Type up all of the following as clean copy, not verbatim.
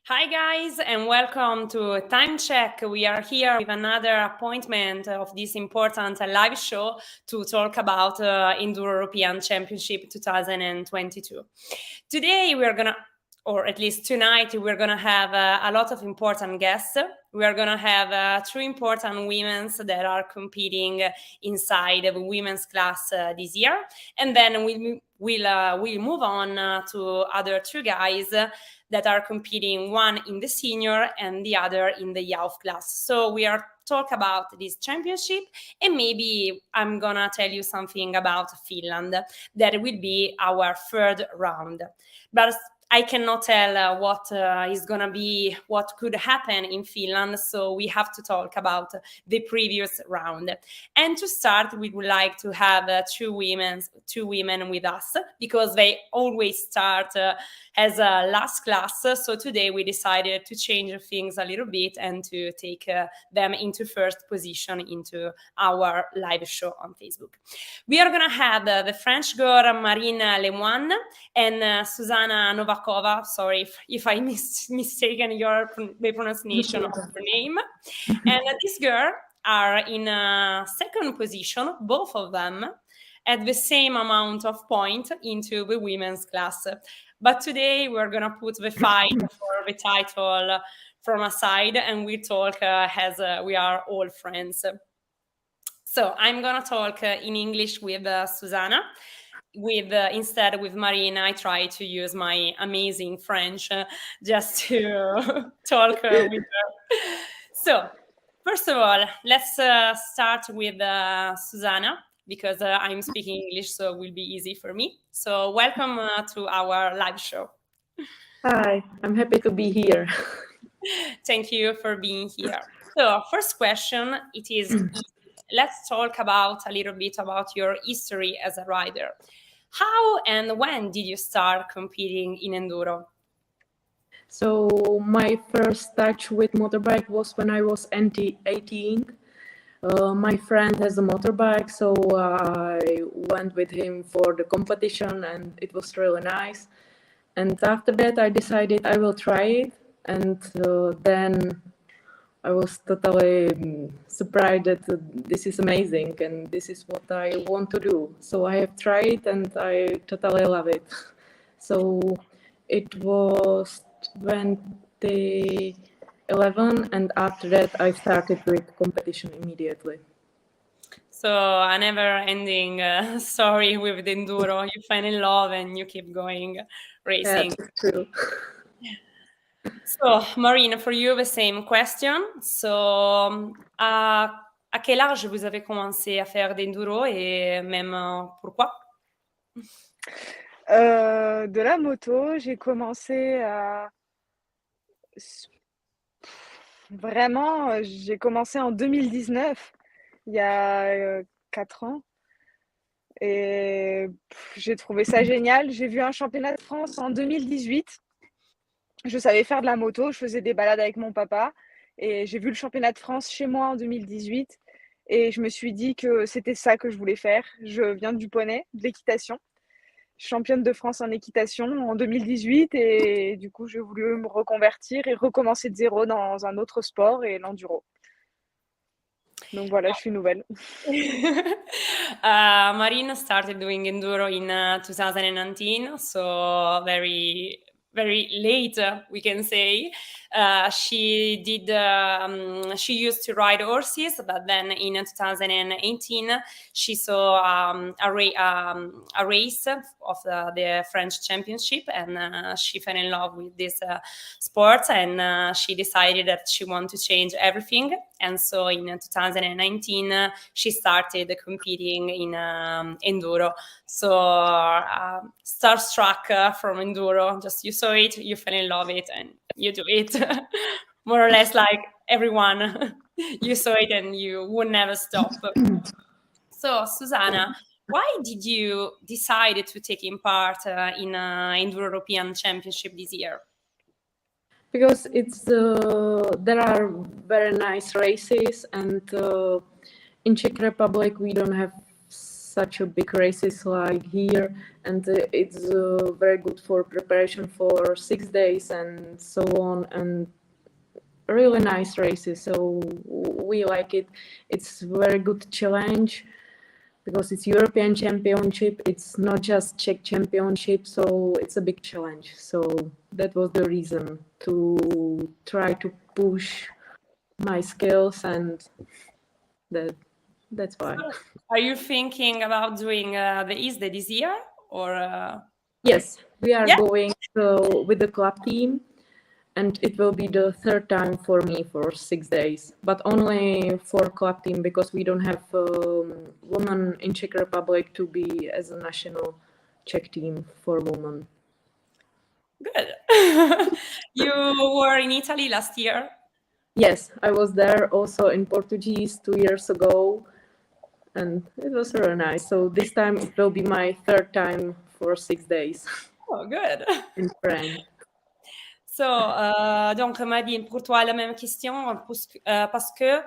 Hi guys and welcome to Time Check. We are here with another appointment of this important live show to talk about Enduro European Championship 2022. Today we are gonna, or at least tonight, we're gonna have a lot of important guests. We are gonna have two important women that are competing inside the women's class this year, and then we'll move on to other two guys that are competing, one in the senior and the other in the youth class. So we are talk about this championship, and maybe I'm gonna tell you something about Finland. That will be our third round. But I cannot tell what is going to be, what could happen in Finland. So we have to talk about the previous round. And to start, we would like to have two women with us, because they always start as a last class. So today we decided to change things a little bit and to take them into first position into our live show on Facebook. We are going to have the French girl Marine Lemoine and Zusana Novackova. Sorry if I mistaken the pronunciation of her name. And this girl are in second position, both of them, at the same amount of point into the women's class. But today we're going to put the fight for the title from aside, and we talk as we are all friends. So I'm going to talk in English with Zusana. Instead with Marina, I try to use my amazing French just to talk with her. So first of all, let's start with Zusana, because I'm speaking English, so it will be easy for me. So welcome to our live show. Hi, I'm happy to be here. Thank you for being here. So first question, it is, let's talk a little bit about your history as a rider. How and when did you start competing in enduro? So my first touch with motorbike was when I was 18. My friend has a motorbike, so I went with him for the competition, and it was really nice. And after that, I decided I will try it, and then I was totally surprised that this is amazing and this is what I want to do. So I have tried and I totally love it. So it was 2011, and after that I started with competition immediately. So a never-ending story with the enduro. You find in love and you keep going racing. Yeah, that's true. So, Marine, for you, the same question. So, à quel âge vous avez commencé à faire d'enduro et même pourquoi? De la moto, j'ai commencé à... Vraiment, j'ai commencé en 2019, il y a 4 ans. Et j'ai trouvé ça génial. J'ai vu un championnat de France en 2018. Je savais faire de la moto, je faisais des balades avec mon papa. Et j'ai vu le championnat de France chez moi en 2018. Et je me suis dit que c'était ça que je voulais faire. Je viens du poney, de l'équitation. Championne de France en équitation en 2018, et du coup j'ai voulu me reconvertir et recommencer de zéro dans un autre sport, et l'enduro. Donc voilà, je suis nouvelle. Marine started doing enduro in 2019, so very late, we can say. She used to ride horses, but then in 2018 she saw a race of the French championship, and she fell in love with this sport, and she decided that she wanted to change everything. And so in 2019 she started competing in enduro. So starstruck from enduro, just you saw it, you fell in love with it, and you do it. More or less like everyone. You saw it and you would never stop. So Zusana, why did you decide to take in part in Enduro European Championship this year? Because there are very nice races, and in Czech Republic we don't have such a big races like here, and it's very good for preparation for 6 days and so on, and really nice races. So we like it. It's very good challenge because it's European Championship. It's not just Czech Championship, so it's a big challenge. So that was the reason to try to push my skills, and that's why. Are you thinking about doing the ISDE this year, or? Yes, we are going with the club team, and it will be the third time for me for 6 days, but only for club team because we don't have women in Czech Republic to be as a national Czech team for women. Good. You were in Italy last year? Yes, I was there also in Portuguese 2 years ago, and it was really nice. So this time it will be my third time for 6 days. Oh, good. In France. So, donc, Marine, pour toi, la même question, parce que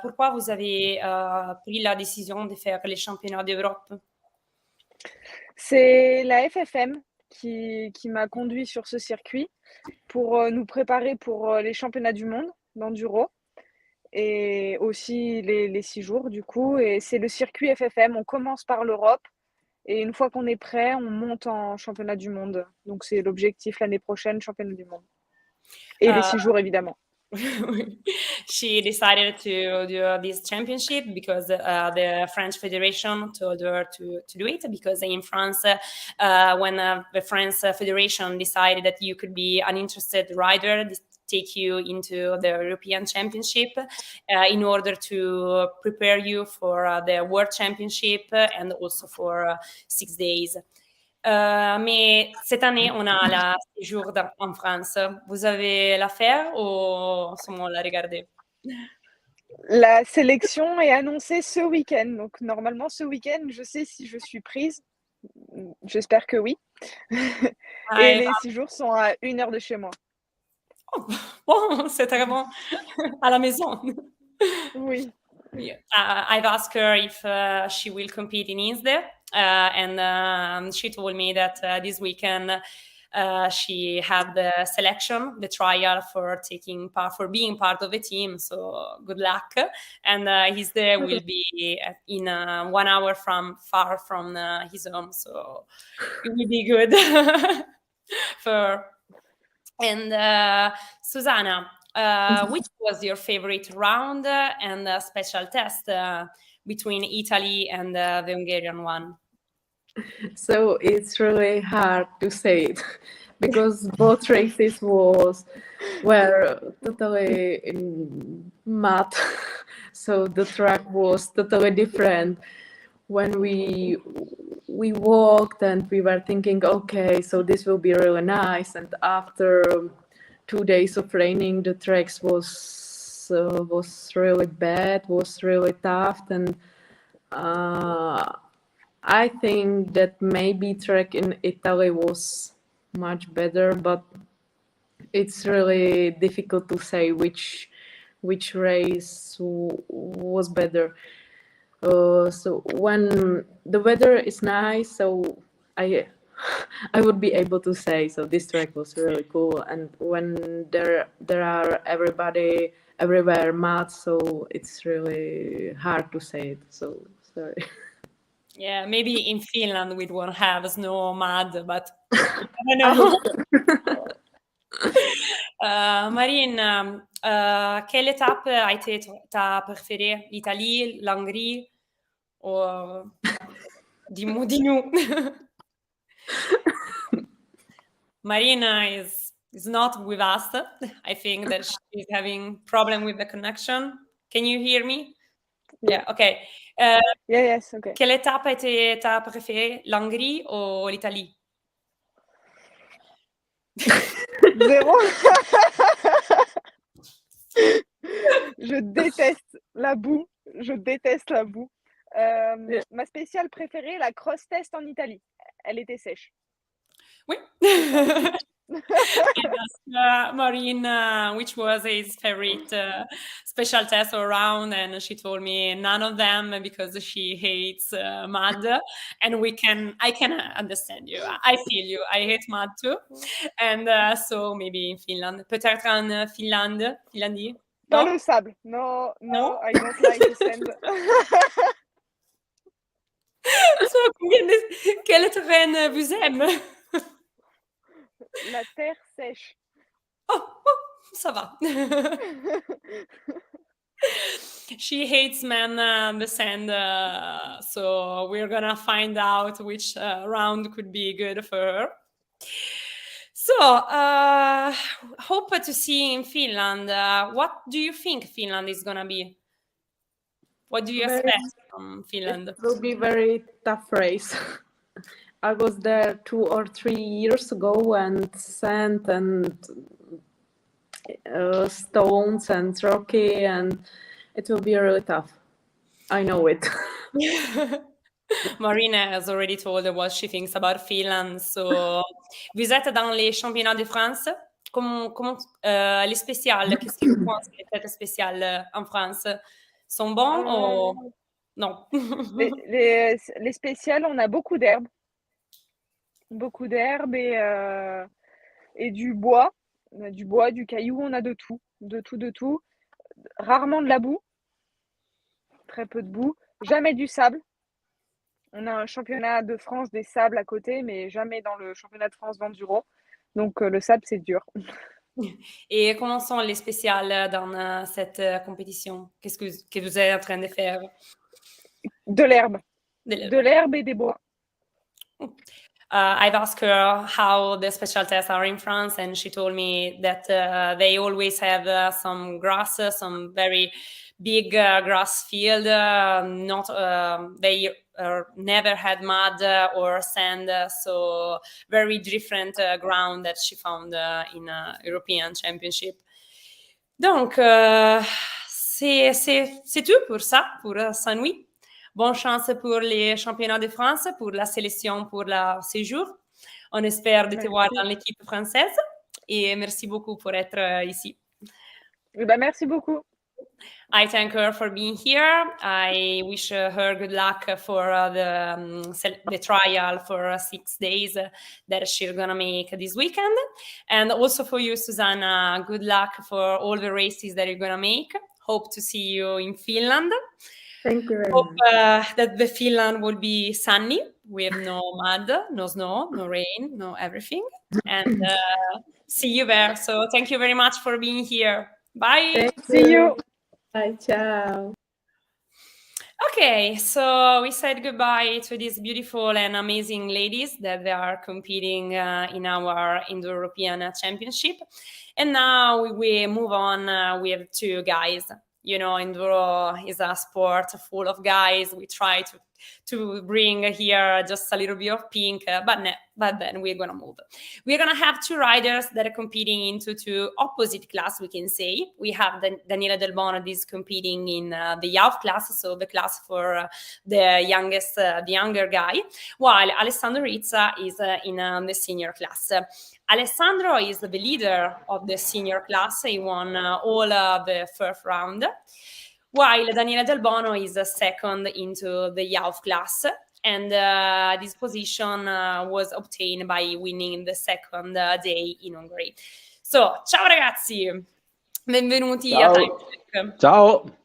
pourquoi vous avez pris la décision de faire les championnats d'Europe? C'est la FFM qui m'a conduit sur ce circuit pour nous préparer pour les championnats du monde d'enduro et aussi les 6 jours du coup. Et c'est le circuit FFM, on commence par l'Europe et une fois qu'on est prêt, on monte en championnat du monde. Donc c'est l'objectif l'année prochaine, championnat du monde. Et les 6 jours évidemment. She decided to do this championship because the French Federation told her to do it, because in France, when the French Federation decided that you could be an interested rider, take you into the European Championship in order to prepare you for the World Championship and also for 6 days. Mais cette année, on a la séjour en France. Vous avez la faire ou seulement la regarder? La sélection est annoncée ce week-end. Donc normalement, ce week-end, je sais si je suis prise. J'espère que oui. Et les 6 jours sont à 1 heure de chez moi. Oh, bon, c'est très bon. À la maison. Oui. Yeah. I've asked her if she will compete in ISDE, and she told me that this weekend she had the selection, the trial for taking part, for being part of a team. So good luck. And ISDE will be in 1 hour far from his home, so it will be good for. And Zusana, which was your favorite round and special test between Italy and the Hungarian one? So it's really hard to say it because both races were totally in mud. So the track was totally different. When we walked and we were thinking, okay, so this will be really nice. And after 2 days of raining, the tracks was really bad, was really tough, and I think that maybe track in Italy was much better, but it's really difficult to say which race was better. So when the weather is nice, so I would be able to say, so this track was really cool. And when there are everywhere mud, so it's really hard to say it. So sorry. Yeah, maybe in Finland we won't have snow, mud, but I don't know. Marine, quelle étape a été ta préférée? L'Italie, l'Hongrie? Ou... Dis-nous. Marina is not with us. I think that she's having problem with the connection. Can you hear me? Yeah, okay. Yes, okay. Quelle étape a été ta préférée? L'Hongrie ou l'Italie? Zéro. Je déteste la boue. Ma spéciale préférée, la cross test en Italie. Elle était sèche. Oui. I asked Maureen which was his favorite special test or round, and she told me none of them because she hates mud. And I can understand you. I feel you. I hate mud too. And so maybe in Finland, peut-être en Finlandie. Pas No? le sable. No, No? no, I don't like the sand. So, quel terrain vous aime? La terre sèche. Oh, ça va. She hates men the sand, so we're gonna find out which round could be good for her. So, hope to see you in Finland. What do you think Finland is gonna be? What do you expect from Finland? It will be very tough race. I was there 2 or 3 years ago, and sand and stones and rocky, and it will be really tough. I know it. Marina has already told what she thinks about Finland. So, vous êtes dans les championnats de France. Les spéciales, qu'est-ce que vous pensez des fêtes spéciales en France? Sont bons ou non? Les spéciales, on a beaucoup d'herbes. Beaucoup d'herbes et du bois. On a du bois, du caillou, on a de tout. De tout, de tout. Rarement de la boue. Très peu de boue. Jamais du sable. On a un championnat de France des sables à côté, mais jamais dans le championnat de France d'enduro. Donc le sable, c'est dur. Et comment sont les spéciales dans cette compétition? Qu'est-ce que vous êtes en train de faire? De l'herbe. De l'herbe. De l'herbe et des bois. I've asked her how the special tests are in France, and she told me that they always have some grass, some very big grass field. They never had mud or sand, so very different ground that she found in European Championship. Donc, c'est tout pour ça, pour Saint-Louis. Bonne chance pour les championnats de France, pour la sélection, pour le séjour. On espère de te voir dans l'équipe française. Et merci beaucoup pour être ici. Merci beaucoup. I thank her for being here. I wish her good luck for the trial for 6 days that she's going to make this weekend. And also for you, Zusana, good luck for all the races that you're going to make. Hope to see you in Finland. Thank you very Hope much. that the Finland will be sunny with no mud, no snow, no rain, no everything. And see you there. So thank you very much for being here. Bye. See you. Bye. Ciao. Okay, so we said goodbye to these beautiful and amazing ladies that they are competing in our Indo-European Championship. And now we move on with 2 guys. You know, enduro is a sport full of guys. We try to bring here just a little bit of pink, but then we're gonna move. We're gonna have 2 riders that are competing into 2 opposite class, we can say. We have Daniele Delbono is competing in the youth class, so the class for the younger guy, while Alessandro Rizza is in the senior class. Alessandro is the leader of the senior class. He won all the first round, while Daniele Delbono is second into the youth class. And this position was obtained by winning the second day in Hungary. So, ciao ragazzi, benvenuti a Time Check. Ciao!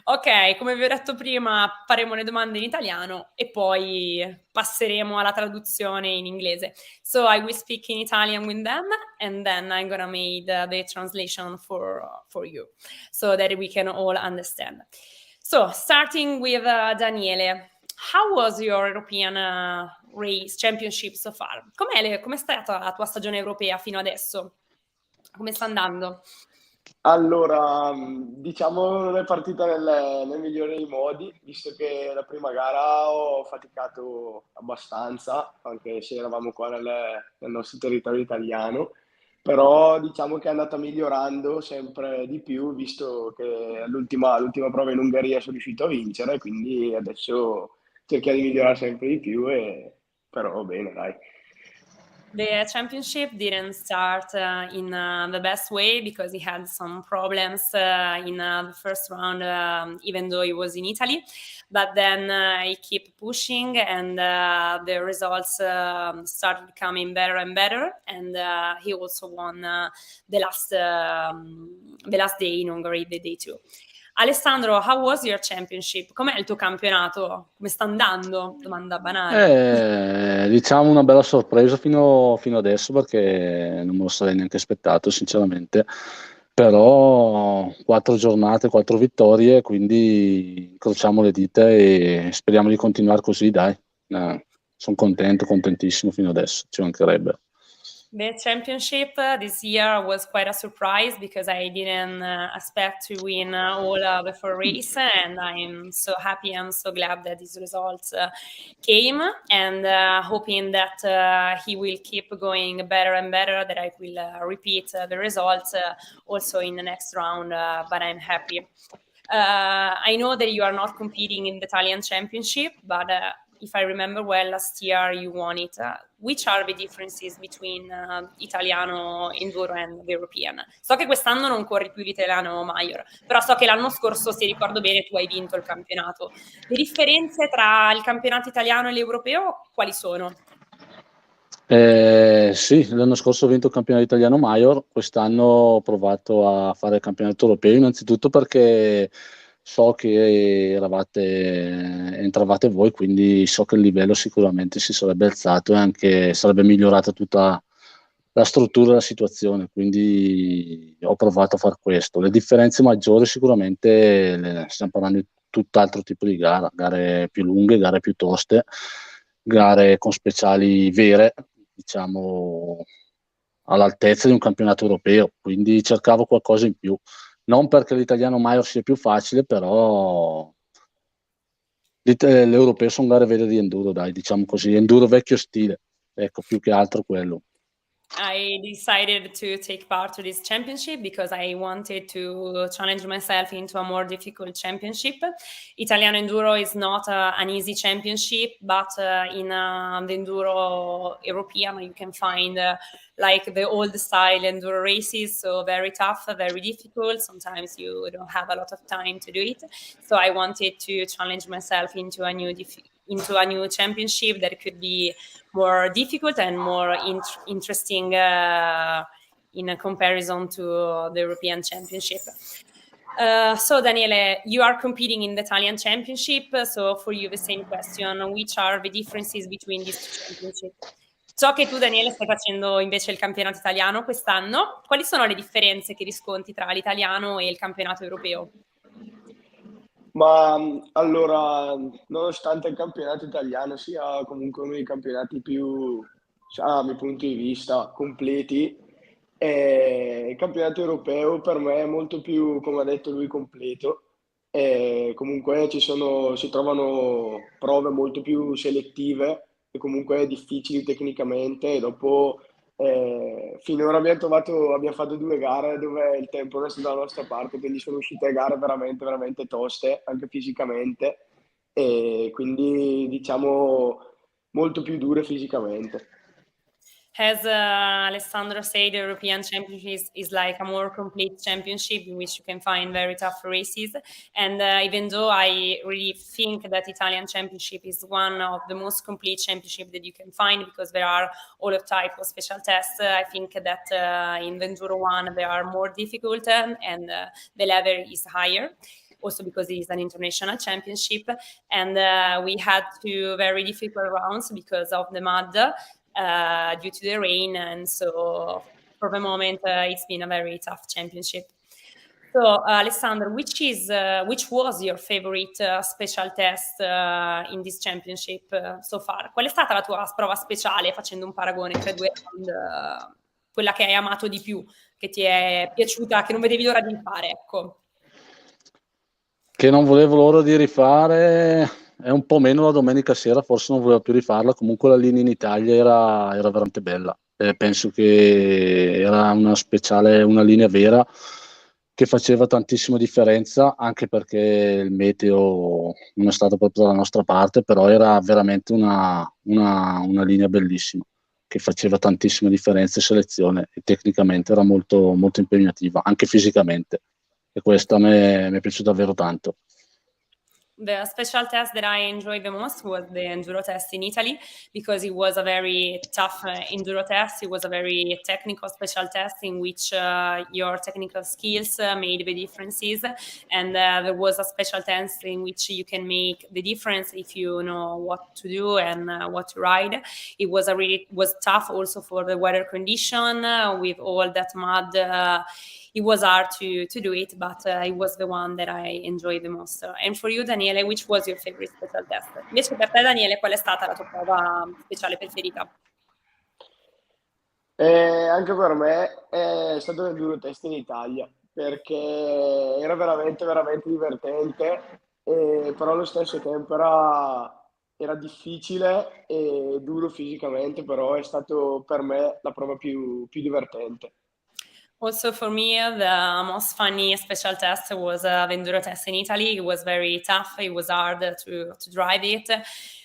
Ok, come vi ho detto prima, faremo le domande in italiano e poi passeremo alla traduzione in inglese. So I will speak in Italian with them, and then I'm gonna make the translation for you, so that we can all understand. So, starting with Daniele, how was your European race championship so far? Com'è stata la tua stagione europea fino adesso? Come sta andando? Allora, diciamo non è partita nel migliore dei modi, visto che la prima gara ho faticato abbastanza, anche se eravamo qua nel nostro territorio italiano, però diciamo che è andata migliorando sempre di più, visto che l'ultima prova in Ungheria sono riuscito a vincere, quindi adesso cerchiamo di migliorare sempre di più, però bene, dai. The championship didn't start in the best way because he had some problems in the first round, even though he was in Italy. But then he kept pushing, and the results started coming better and better. And he also won the last day in Hungary, the day 2. Alessandro, how was your championship? Com'è il tuo campionato? Come sta andando? Domanda banale. Diciamo una bella sorpresa fino adesso, perché non me lo sarei neanche aspettato sinceramente, però 4 giornate, 4 vittorie, quindi incrociamo le dita e speriamo di continuare così, dai. Sono contentissimo fino adesso, ci mancherebbe. The championship this year was quite a surprise because I didn't expect to win all the 4 races, and I'm so happy and so glad that these results came, and hoping that he will keep going better and better, that I will repeat the results also in the next round, but I'm happy. I know that you are not competing in the Italian Championship, but if I remember well, last year you won it. Which are the differences between Italiano Enduro and the European? So che quest'anno non corri più l'Italiano Major, però so che l'anno scorso, se ricordo bene, tu hai vinto il campionato. Le differenze tra il campionato italiano e l'europeo quali sono? Sì, l'anno scorso ho vinto il campionato italiano Major, quest'anno ho provato a fare il campionato europeo, innanzitutto perché so che entravate voi, quindi so che il livello sicuramente si sarebbe alzato e anche sarebbe migliorata tutta la struttura della situazione, quindi ho provato a fare questo. Le differenze maggiori sicuramente stiamo parlando di tutt'altro tipo di gare più lunghe, gare più toste, gare con speciali vere, diciamo all'altezza di un campionato europeo, quindi cercavo qualcosa in più, non perché l'italiano Major sia più facile, però l'europeo sono gare vere di enduro, dai, diciamo così, enduro vecchio stile, ecco, più che altro quello. I decided to take part to this championship because I wanted to challenge myself into a more difficult championship. Italiano Enduro is not an easy championship, but in the Enduro European you can find like the old style Enduro races, so very tough, very difficult. Sometimes you don't have a lot of time to do it. So I wanted to challenge myself into a new championship that could be more difficult and more interesting in a comparison to the European Championship. So Daniele, you are competing in the Italian Championship, so for you the same question, which are the differences between these two championships? So che tu, Daniele, stai facendo invece il campionato italiano quest'anno. Quali sono le differenze che riscontri tra l'italiano e il campionato europeo? Ma allora, nonostante il campionato italiano sia comunque uno dei campionati più, a miei punti di vista, completi, il campionato europeo per me è molto più, come ha detto lui, completo. Comunque si trovano prove molto più selettive e comunque difficili tecnicamente, e dopo finora abbiamo fatto 2 gare dove il tempo non è stato dalla nostra parte, quindi sono uscite gare veramente, veramente toste, anche fisicamente, e quindi diciamo molto più dure fisicamente. As Alessandro said, the European Championship is like a more complete championship in which you can find very tough races. And even though I really think that Italian Championship is one of the most complete championship that you can find because there are all of type of special tests, I think that in the Enduro 1 they are more difficult and the level is higher. Also because it is an international championship. And we had 2 very difficult rounds because of the mud. Due to the rain, and so for the moment it's been a very tough championship. So Alessandro, which was your favorite special test in this championship so far? Qual è stata la tua prova speciale, facendo un paragone tra 2 round, quella che hai amato di più, che ti è piaciuta, che non vedevi l'ora di fare, ecco? Che non volevo l'ora di rifare è un po' meno la domenica sera, forse non volevo più rifarla, comunque la linea in Italia era veramente bella, penso che era una linea vera che faceva tantissima differenza, anche perché il meteo non è stato proprio dalla nostra parte, però era veramente una linea bellissima. che faceva tantissime differenze in selezione e tecnicamente era molto, molto impegnativa, anche fisicamente, e questa mi è piaciuta davvero tanto. The special test that I enjoyed the most was the enduro test in Italy, because it was a very tough enduro test. It was a very technical special test in which your technical skills made the differences, and there was a special test in which you can make the difference if you know what to do and what to ride. It was tough also for the weather condition with all that mud. It was hard to do it, but it was the one that I enjoyed the most. And for you, Daniele, which was your favorite special test? Invece per te, Daniele, qual è stata la tua prova speciale preferita? Anche per me è stato l'enduro test in Italia, perché era veramente, veramente divertente, però allo stesso tempo era difficile e duro fisicamente, però è stato per me la prova più divertente. Also for me, the most funny special test was the enduro test in Italy. It was very tough. It was hard to drive it.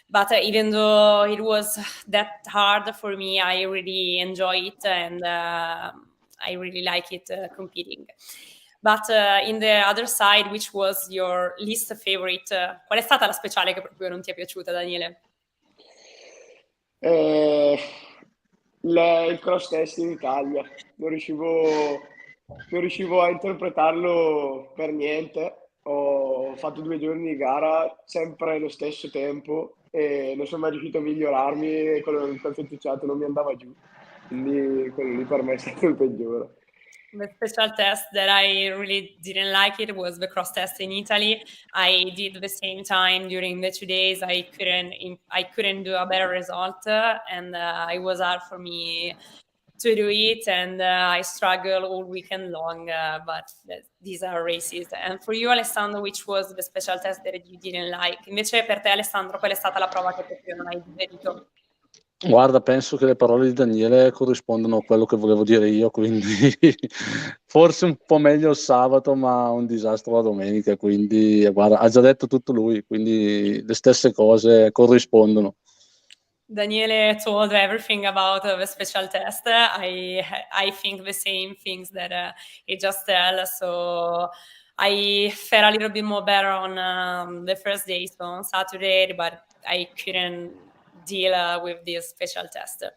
But even though it was that hard for me, I really enjoy it, and I really like it competing. But in the other side, which was your least favorite? Qual è stata la speciale che proprio non ti è piaciuta, Daniele? Il cross test in Italia, non riuscivo a interpretarlo per niente. Ho fatto 2 giorni di gara sempre allo stesso tempo e non sono mai riuscito a migliorarmi, e quello del fettucciato non mi andava giù, quindi quello lì per me è stato il peggiore. The special test that I really didn't like it was the cross test in Italy. I did the same time during the 2 days. I couldn't do a better result, and it was hard for me to do it, and I struggled all weekend long. But these are races. And for you, Alessandro, which was the special test that you didn't like? Invece per te, Alessandro, qual è stata la prova che proprio non hai digerito? Guarda, penso che le parole di Daniele corrispondano a quello che volevo dire io, quindi forse un po' meglio il sabato, ma un disastro la domenica, quindi guarda, ha già detto tutto lui, quindi le stesse cose corrispondono. Daniele told everything about the special test. I think the same things that he just tell. So I felt a little bit more better on the first day, so on Saturday, but I couldn't deal with this special test.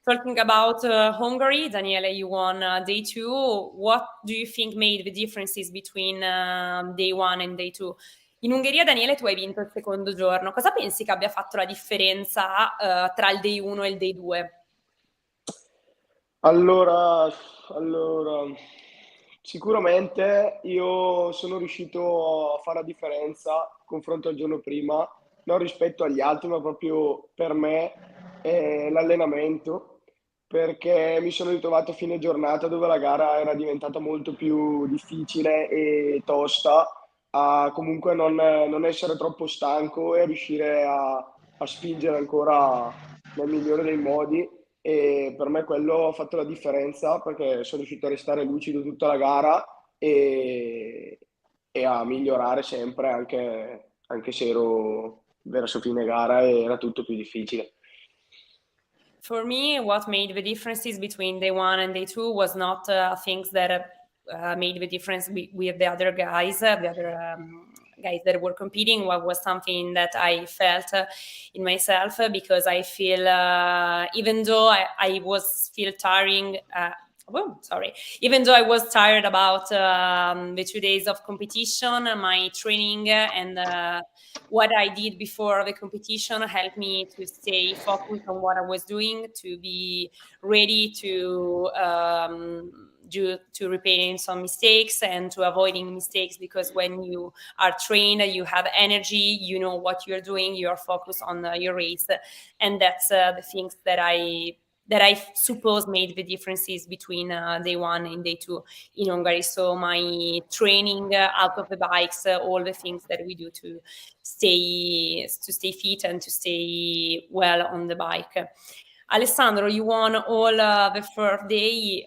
Talking about Hungary, Daniele, you won day 2. What do you think made the differences between day 1 and day 2? In Ungheria, Daniele, tu hai vinto il secondo giorno. Cosa pensi che abbia fatto la differenza tra il day 1 e il day 2? Allora, sicuramente io sono riuscito a fare la differenza confronto al giorno prima, non rispetto agli altri, ma proprio per me l'allenamento, perché mi sono ritrovato a fine giornata dove la gara era diventata molto più difficile e tosta, a comunque non essere troppo stanco e riuscire a spingere ancora nel migliore dei modi. E per me quello ha fatto la differenza, perché sono riuscito a restare lucido tutta la gara e a migliorare sempre, anche se ero verso fine gara e era tutto più difficile. For me, what made the differences between day 1 and day 2 was not things that made the difference with the other guys, guys that were competing. What was something that I felt in myself, because I feel, even though I was feel tiring, even though I was tired about the 2 days of competition, my training and what I did before the competition helped me to stay focused on what I was doing, to be ready to repairing some mistakes and to avoiding mistakes, because when you are trained, you have energy, you know what you're doing, you're focused on your race, and that's the things that I suppose made the differences between day 1 and day 2 in Hungary. So my training out of the bikes, all the things that we do to stay fit and to stay well on the bike. Alessandro, you won all the first day.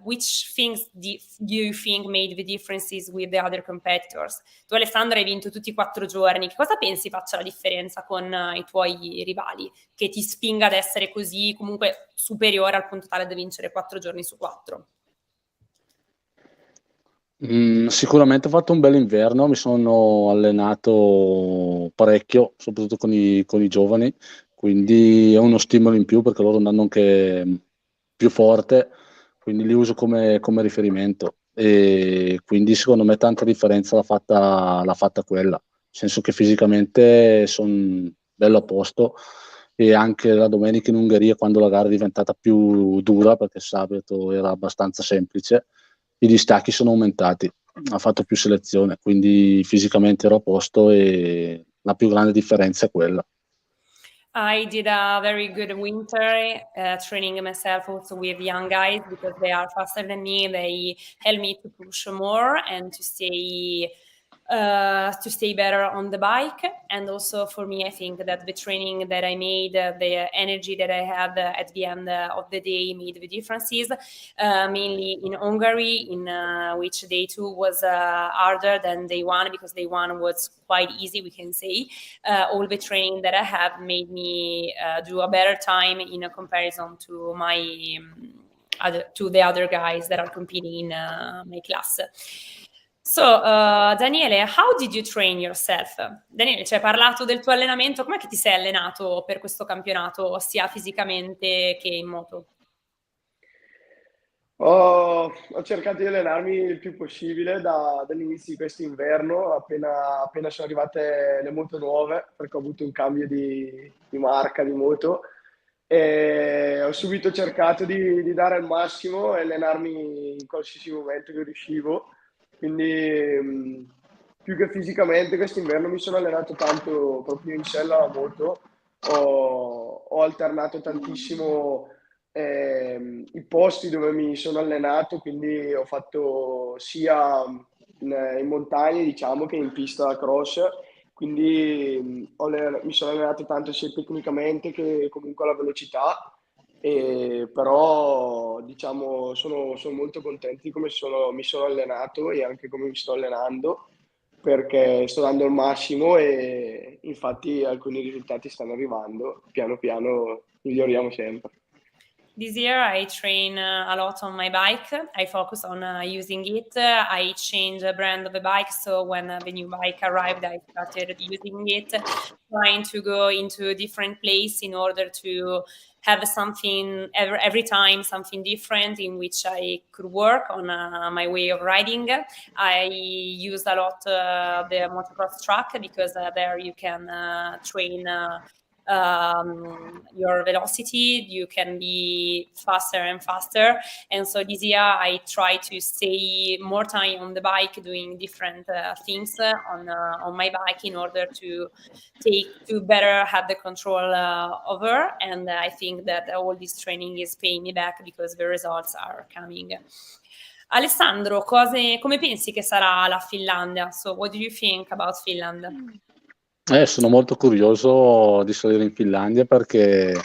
Which things do you think made the differences with the other competitors? Tu, Alessandro, hai vinto tutti i 4 giorni. Che cosa pensi faccia la differenza con i tuoi rivali, che ti spinga ad essere così comunque superiore al punto tale da vincere 4 giorni su 4? Sicuramente ho fatto un bel inverno, mi sono allenato parecchio, soprattutto con i giovani, quindi è uno stimolo in più perché loro andranno anche più forte, quindi li uso come riferimento, e quindi secondo me tanta differenza l'ha fatta quella, nel senso che fisicamente sono bello a posto, e anche la domenica in Ungheria, quando la gara è diventata più dura perché il sabato era abbastanza semplice, i distacchi sono aumentati, ha fatto più selezione, quindi fisicamente ero a posto e la più grande differenza è quella. I did a very good winter training myself also with young guys because they are faster than me. They help me to push more and to stay better on the bike. And also for me, I think that the training that I made, the energy that I had at the end of the day made the differences, mainly in Hungary, in which day 2 was harder than day 1 because day 1 was quite easy, we can say. All the training that I have made me do a better time in a comparison to my to the other guys that are competing in my class. So, Daniele, how did you train yourself? Daniele, ci hai parlato del tuo allenamento, com'è che ti sei allenato per questo campionato, sia fisicamente che in moto? Ho cercato di allenarmi il più possibile dall'inizio di questo inverno, appena sono arrivate le moto nuove, perché ho avuto un cambio di marca di moto, e ho subito cercato di dare il massimo e allenarmi in qualsiasi momento che riuscivo. Quindi più che fisicamente quest'inverno mi sono allenato tanto proprio in sella alla moto, ho alternato tantissimo i posti dove mi sono allenato, quindi ho fatto sia in montagna, diciamo, che in pista da cross, quindi mi sono allenato tanto sia tecnicamente che comunque alla velocità, però diciamo sono molto contento di come mi sono allenato e anche come mi sto allenando, perché sto dando il massimo e infatti alcuni risultati stanno arrivando, piano piano miglioriamo sempre. This year I train a lot on my bike. I focus on using it. I change the brand of the bike, so when the new bike arrived, I started using it, trying to go into a different place in order to have something every time, something different in which I could work on my way of riding. I used a lot the motocross track because there you can train your velocity, you can be faster and faster. And so this year I try to stay more time on the bike doing different things on my bike in order to better have the control over. And I think that all this training is paying me back because the results are coming. Alessandro, come pensi che sarà la Finlandia? So what do you think about Finland? Sono molto curioso di salire in Finlandia perché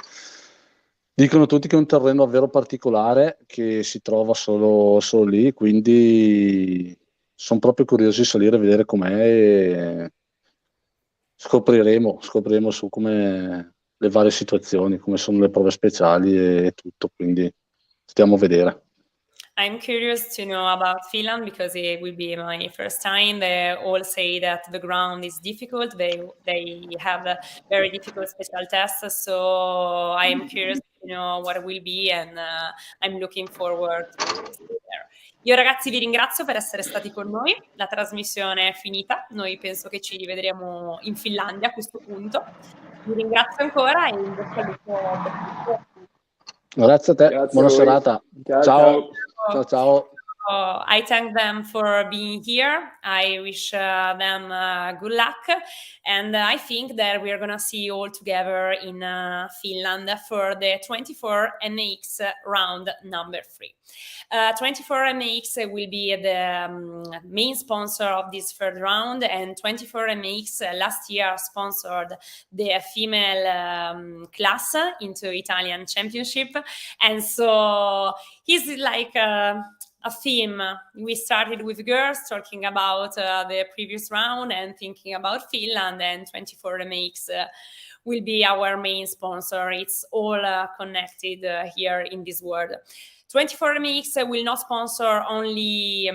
dicono tutti che è un terreno davvero particolare che si trova solo lì, quindi sono proprio curioso di salire e vedere com'è, e scopriremo su come le varie situazioni, come sono le prove speciali e tutto, quindi stiamo a vedere. I'm curious to know about Finland because it will be my first time. They all say that the ground is difficult. They have a very difficult special tests. So I am curious to know what it will be, and I'm looking forward to stay there. Io ragazzi vi ringrazio per essere stati con noi. La trasmissione è finita. Noi penso che ci rivedremo in Finlandia a questo punto. Vi ringrazio ancora e in bocca al lupo. Grazie a te, Grazie buona a voi. serata. Ciao. Ciao. I thank them for being here. I wish them good luck. And I think that we are going to see you all together in Finland for the 24 MX round number 3. 24 MX will be the main sponsor of this third round, and 24 MX last year sponsored the female class into Italian championship. And so he's like a theme. We started with girls talking about the previous round and thinking about Finland, and 24 MX will be our main sponsor. It's all connected here in this world. 24 MX will not sponsor only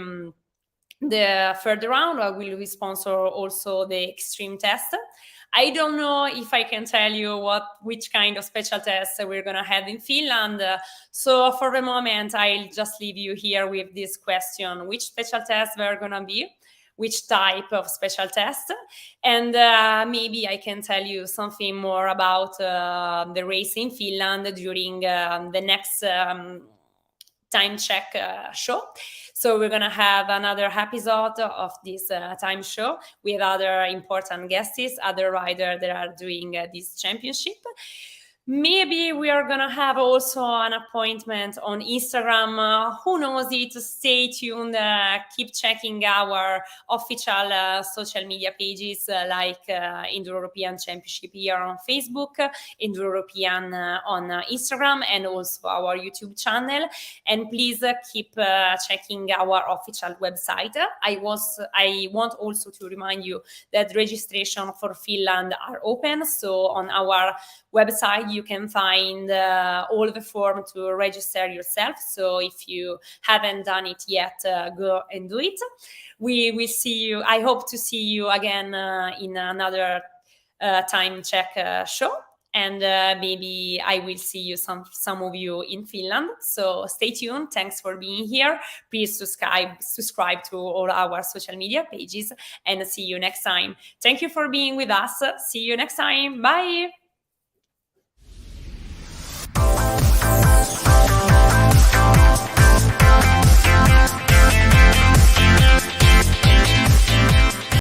the third round, or will we sponsor also the extreme test? I don't know if I can tell you which kind of special tests we're going to have in Finland. So for the moment, I'll just leave you here with this question: which special tests they're going to be? Which type of special test? And maybe I can tell you something more about the race in Finland during the next time check show. So we're gonna have another episode of this time show with other important guests, other riders that are doing this championship. Maybe we are gonna have also an appointment on Instagram. Who knows it? Stay tuned. Keep checking our official social media pages like Enduro European Championship here on Facebook, Enduro European on Instagram, and also our YouTube channel. And please keep checking our official website. I want also to remind you that registration for Finland are open. So on our website you can find all the form to register yourself. So if you haven't done it yet, go and do it. We will see you. I hope to see you again in another time check show, and maybe I will see you some of you in Finland. So stay tuned. Thanks for being here. Please subscribe to all our social media pages, and see you next time. Thank you for being with us. See you next time. Bye.